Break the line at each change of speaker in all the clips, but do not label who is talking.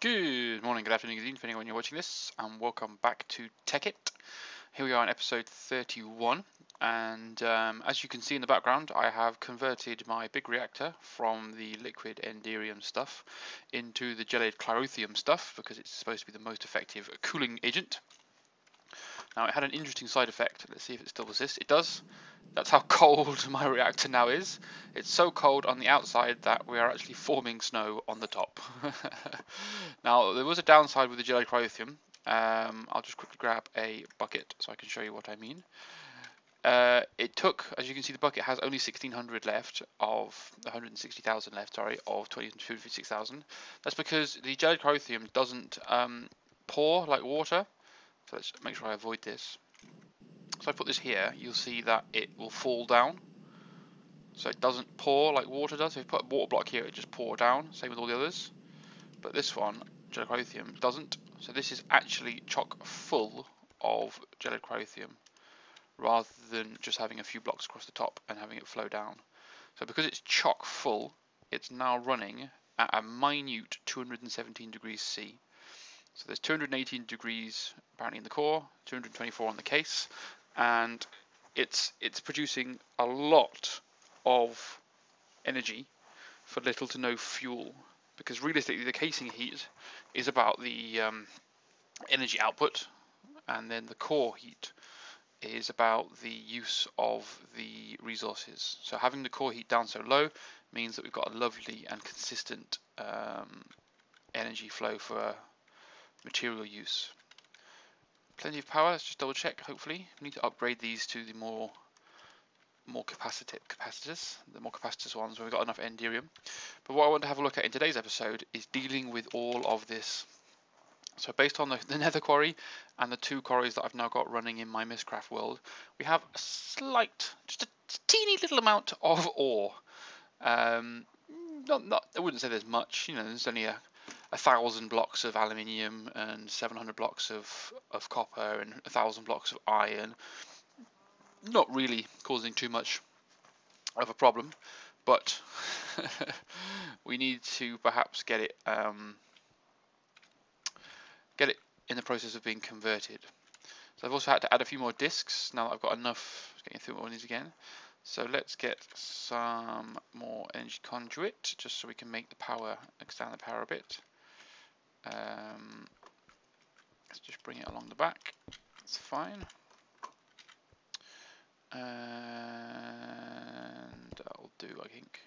Good morning, good afternoon, good evening, depending on when you're watching this, and welcome back to Tekkit. Here we are on episode 31, and as you can see in the background, I have converted my big reactor from the liquid enderium stuff into the gelid clarithium stuff because it's supposed to be the most effective cooling agent. Now, it had an interesting side effect. Let's see if it still persists. It does. That's how cold my reactor now is. It's so cold on the outside that we are actually forming snow on the top. Now, there was a downside with the gelid cryothium. I'll just quickly grab a bucket so I can show you what I mean. It took, as you can see, the bucket has only 1,600 left of 160,000 left, sorry, of 256,000. That's because the gelid cryothium doesn't pour like water. So let's make sure I avoid this. So I put this here, you'll see that it will fall down. So it doesn't pour like water does. If you put a water block here, it just pour down. Same with all the others. But this one, gelid cryothium, doesn't. So this is actually chock full of gelid cryothium, rather than just having a few blocks across the top and having it flow down. So because it's chock full, it's now running at a minute 217 degrees C. So there's 218 degrees apparently in the core, 224 on the case, and it's producing a lot of energy for little to no fuel, because realistically the casing heat is about the energy output, and then the core heat is about the use of the resources. So having the core heat down so low means that we've got a lovely and consistent energy flow for material use. Plenty of power. Let's just double check. Hopefully, we need to upgrade these to the more capacitors, the more capacitors ones where we've got enough enderium. But what I want to have a look at in today's episode is dealing with all of this. So based on the nether quarry and the two quarries that I've now got running in my Mistcraft world, we have a slight, just a teeny little amount of ore. I wouldn't say there's much. You know, there's only 1,000 blocks of aluminium and 700 blocks of copper and 1,000 blocks of iron. Not really causing too much of a problem, but we need to perhaps get it in the process of being converted. So I've also had to add a few more discs now that I've got enough. Getting through all these again. So let's get some more energy conduit just so we can make the power, extend the power a bit. Let's just bring it along the back. That's fine. And that'll do, I think.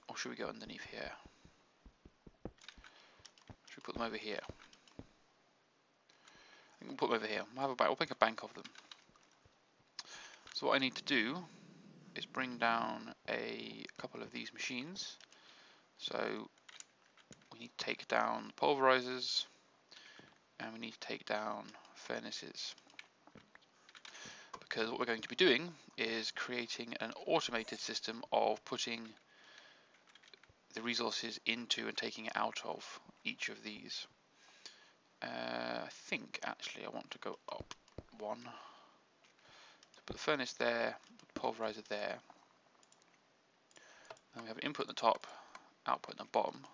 Or should we go underneath here? Should we put them over here? I think we'll put them over here. We'll make a bank of them. So what I need to do is bring down a couple of these machines. So we need to take down pulverizers, and we need to take down furnaces. Because what we're going to be doing is creating an automated system of putting the resources into and taking it out of each of these. I think actually I want to go up one. So put the furnace there, put the pulverizer there. And we have an input in the top, output in the bottom.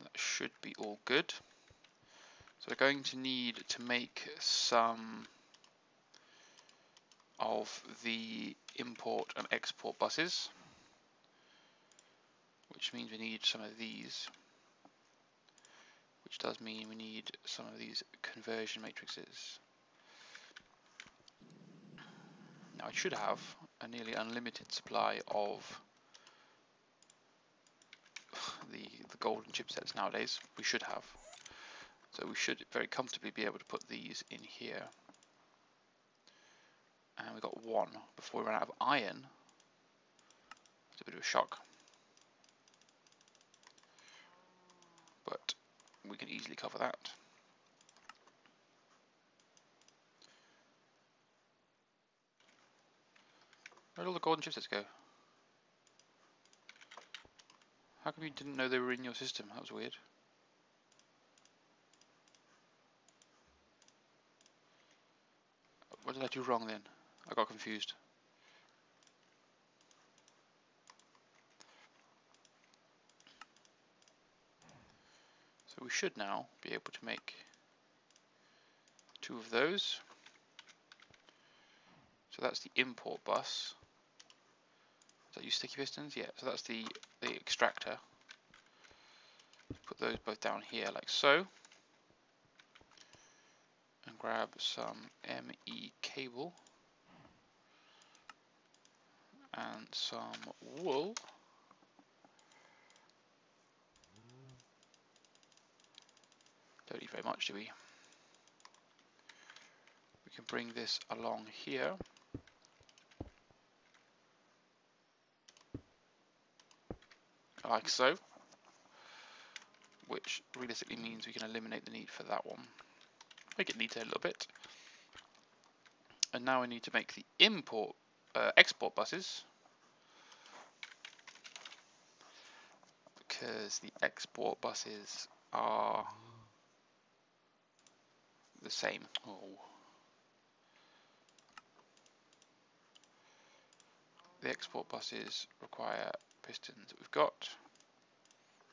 That should be all good. So we're going to need to make some of the import and export buses, which means we need some of these, which does mean we need some of these conversion matrices. Now I should have a nearly unlimited supply of the golden chipsets nowadays. We should have. So we should very comfortably be able to put these in here. And we got one before we ran out of iron. It's a bit of a shock. But we can easily cover that. Where did all the golden chipsets go? How come you didn't know they were in your system? That was weird. What did I do wrong then? I got confused. So we should now be able to make 2 of those. So that's the import bus. Does that use sticky pistons? Yeah, so that's the extractor. Put those both down here like so. And grab some ME cable. And some wool. Don't need very much, do we? We can bring this along here. Like so. Which realistically means we can eliminate the need for that one. Make it neater a little bit. And now we need to make the export buses. Because the export buses are the same. Oh. The export buses require pistons that we've got.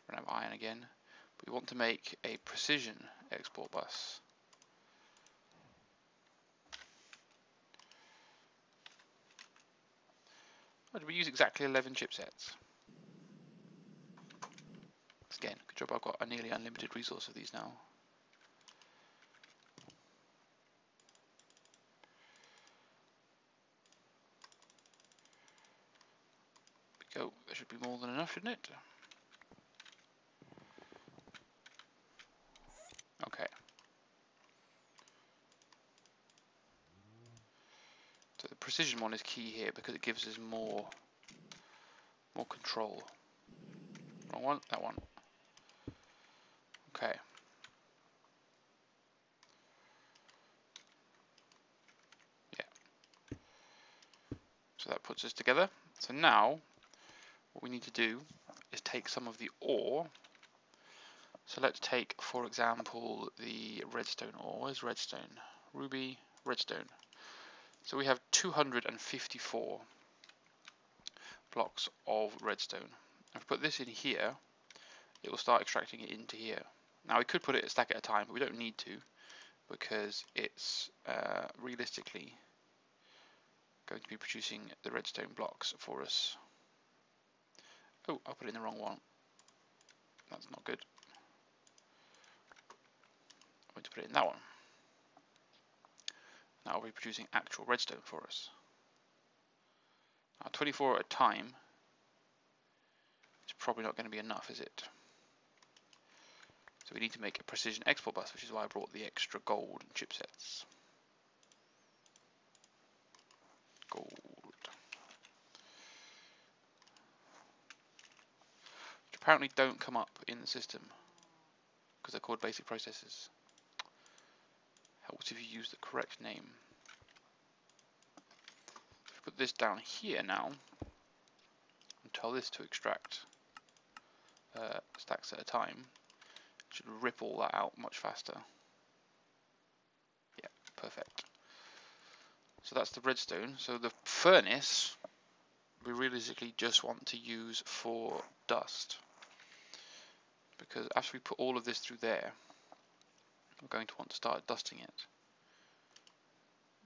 We don't have iron again. But we want to make a precision export bus. Oh, did we use exactly 11 chipsets? Again, good job, I've got a nearly unlimited resource of these now. There we go, there should be more than enough, shouldn't it? Okay. So the precision one is key here because it gives us more control. Wrong one, that one. Okay. Yeah. So that puts us together. So now, what we need to do is take some of the ore. So let's take, for example, the redstone ore. Where's redstone? Ruby, redstone. So we have 254 blocks of redstone. If we put this in here, it will start extracting it into here. Now we could put it a stack at a time, but we don't need to because it's realistically going to be producing the redstone blocks for us. Oh, I put it in the wrong one. That's not good. I'm going to put it in that one. Now we'll be producing actual redstone for us. Now 24 at a time is probably not going to be enough, is it? So we need to make a precision export bus, which is why I brought the extra gold and chipsets. Gold. Which apparently don't come up in the system because they're called basic processors. Helps if you use the correct name. If we put this down here now and tell this to extract stacks at a time, it should rip all that out much faster. Yeah, perfect. So that's the redstone. So the furnace we realistically just want to use for dust, because after we put all of this through there, we're going to want to start dusting it.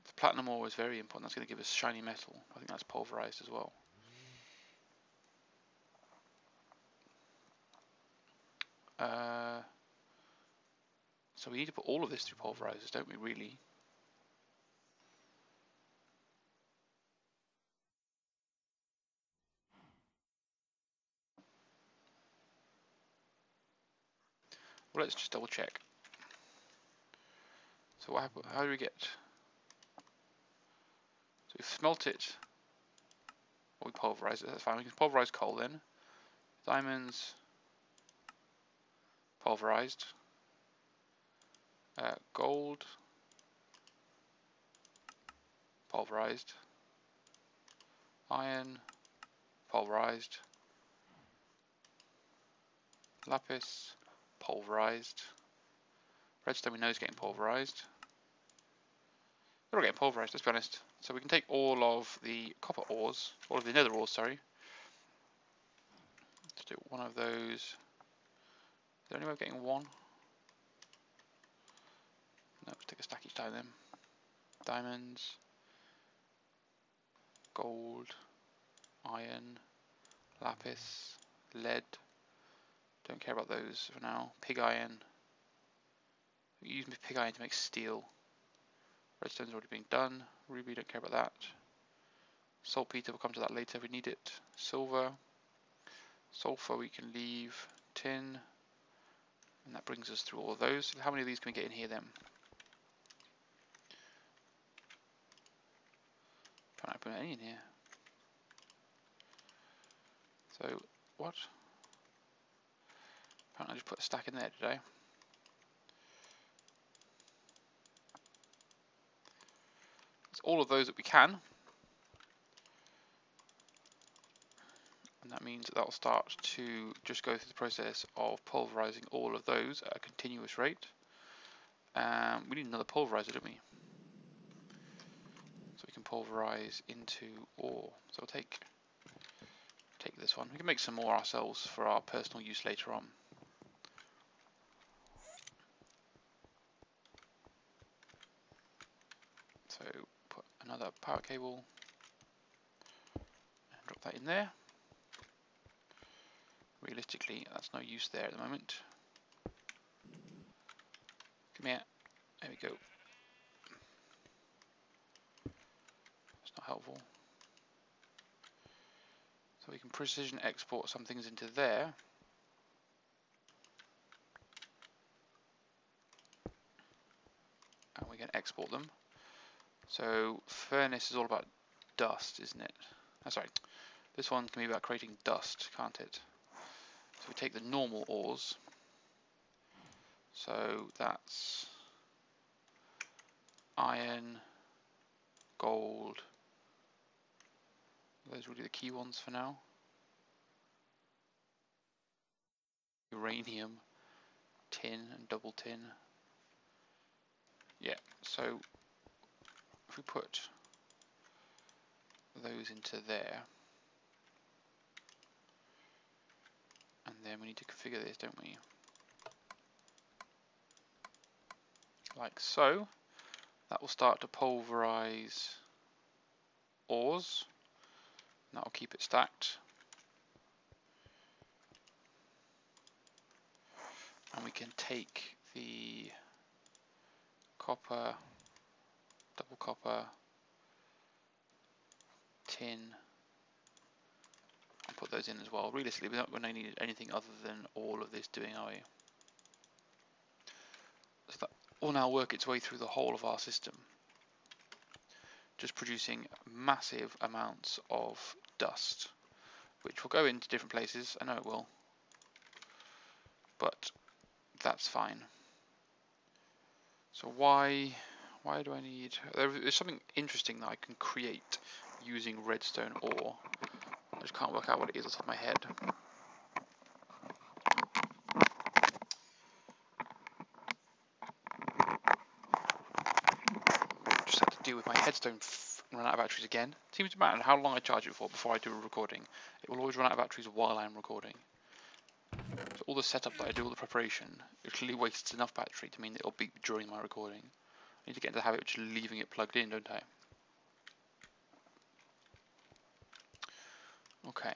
The platinum ore is very important. That's going to give us shiny metal. I think that's pulverized as well. So we need to put all of this through pulverizers, don't we, really? Well, let's just double check. So how do we get? So we smelt it, or we pulverize it, that's fine. We can pulverize coal then. Diamonds, pulverized. Gold, pulverized. Iron, pulverized. Lapis, pulverized. Redstone we know is getting pulverized. They're all getting pulverized, let's be honest. So we can take all of the copper ores, all of the nether ores, sorry. Let's do one of those. Is there any way of getting one? No, let's take a stack each time then. Diamonds, gold, iron, lapis, lead. Don't care about those for now. Pig iron. Use pig iron to make steel. Redstone's already being done. Ruby, don't care about that. Saltpeter, we'll come to that later if we need it. Silver. Sulfur we can leave. Tin. And that brings us through all of those. How many of these can we get in here then? Can't open any in here. So, what? Apparently I just put a stack in there today. It's all of those that we can. And that means that will start to just go through the process of pulverizing all of those at a continuous rate. We need another pulverizer, don't we? So we can pulverize into ore. So we'll take this one. We can make some more ourselves for our personal use later on. So put another power cable and drop that in there. Realistically, that's no use there at the moment. Come here. There we go. That's not helpful. So we can precision export some things into there. And we can export them. So furnace is all about dust, isn't it? Oh, sorry. This one can be about creating dust, can't it? So we take the normal ores. So that's iron, gold. Those will be the key ones for now. Uranium, tin and double tin. Yeah, so if we put those into there, and then we need to configure this, don't we? Like so. That will start to pulverize ores. And that will keep it stacked. And we can take the copper, double copper, tin, and put those in as well. Realistically, we're not going to need anything other than all of this doing, are we? So that will now work its way through the whole of our system, just producing massive amounts of dust, which will go into different places. I know it will, but that's fine. So why do I need... There's something interesting that I can create using redstone ore. I just can't work out what it is off the top of my head. Just had to deal with my headstone run out of batteries again. It seems to matter how long I charge it for before I do a recording. It will always run out of batteries while I'm recording. So all the setup that I do, all the preparation, it clearly wastes enough battery to mean that it'll beep during my recording. I need to get into the habit of just leaving it plugged in, don't I? Okay,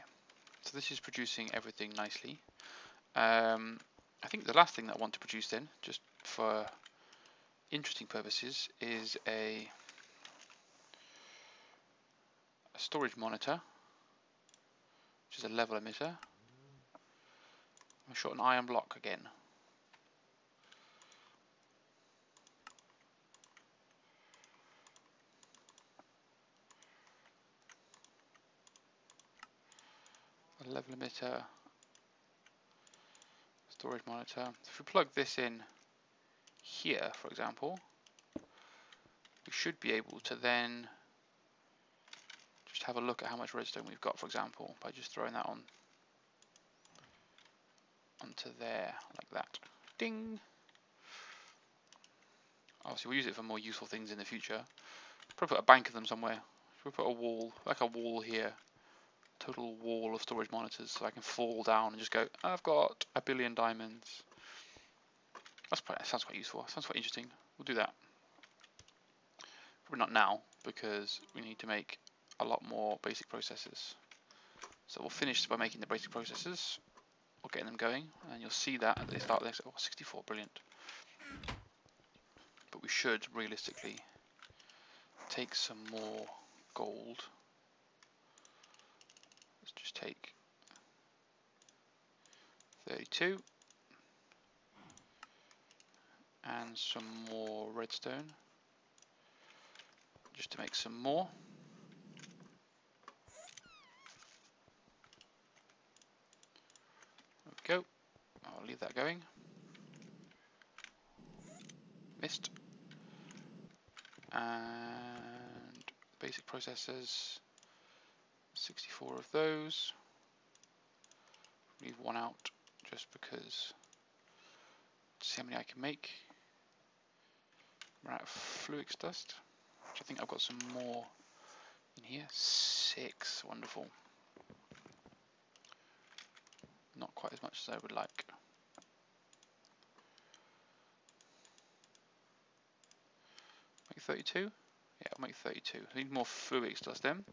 so this is producing everything nicely. I think the last thing that I want to produce then, just for interesting purposes, is a storage monitor, which is a level emitter. I'm short an iron block again. A level emitter, storage monitor. If we plug this in here, for example, we should be able to then just have a look at how much redstone we've got, for example, by just throwing that onto there, like that. Ding! Obviously we'll use it for more useful things in the future. Probably put a bank of them somewhere. We'll put a wall, like a wall here. Total wall of storage monitors, so I can fall down and just go, I've got 1 billion diamonds. That sounds quite useful, sounds quite interesting. we'll do that. Probably not now, because we need to make a lot more basic processes. So we'll finish by making the basic processes, or getting them going, and you'll see that at the start of the next. Oh, 64, brilliant. But we should realistically take some more gold. Let's just take 32 and some more redstone just to make some more. There we go. I'll leave that going. Missed. And basic processors, 64 of those. Leave one out just because, to see how many I can make. We're out of fluix dust, which I think I've got some more in here. 6, wonderful. Not quite as much as I would like. Make 32? Yeah, I'll make 32. I need more fluix dust then.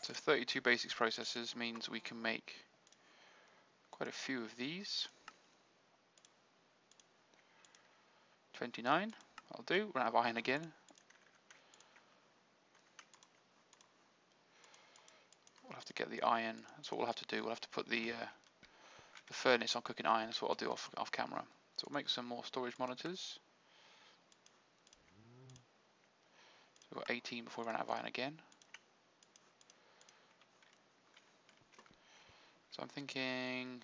So 32 basics processors means we can make quite a few of these. 29, I'll do. We're gonna have iron again. We'll have to get the iron. That's what we'll have to do. We'll have to put the furnace on cooking iron. That's what I'll do off camera. So we'll make some more storage monitors. So we've got 18 before we run out of iron again. So I'm thinking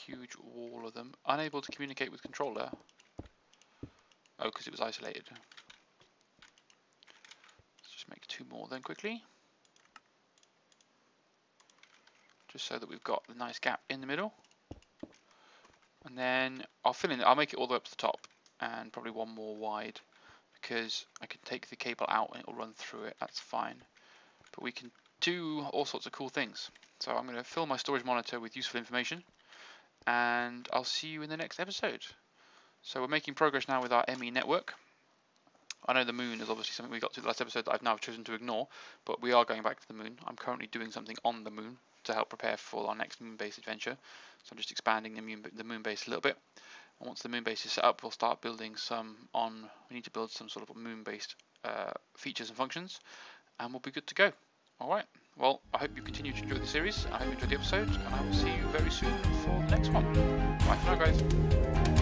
huge wall of them. Unable to communicate with controller. Oh, because it was isolated. Let's just make 2 more then quickly. Just so that we've got the nice gap in the middle. And then I'll fill in, I'll make it all the way up to the top and probably 1 more wide because I can take the cable out and it'll run through it, that's fine. But we can do all sorts of cool things. So I'm going to fill my storage monitor with useful information and I'll see you in the next episode. So we're making progress now with our ME network. I know the moon is obviously something we got to the last episode that I've now chosen to ignore, but we are going back to the moon. I'm currently doing something on the moon to help prepare for our next moon base adventure. So I'm just expanding the moon base a little bit. And once the moon base is set up, we'll start building we need to build some sort of moon based features and functions, and we'll be good to go. Alright, well, I hope you continue to enjoy the series. I hope you enjoyed the episode, and I will see you very soon for the next one. Bye for now, guys.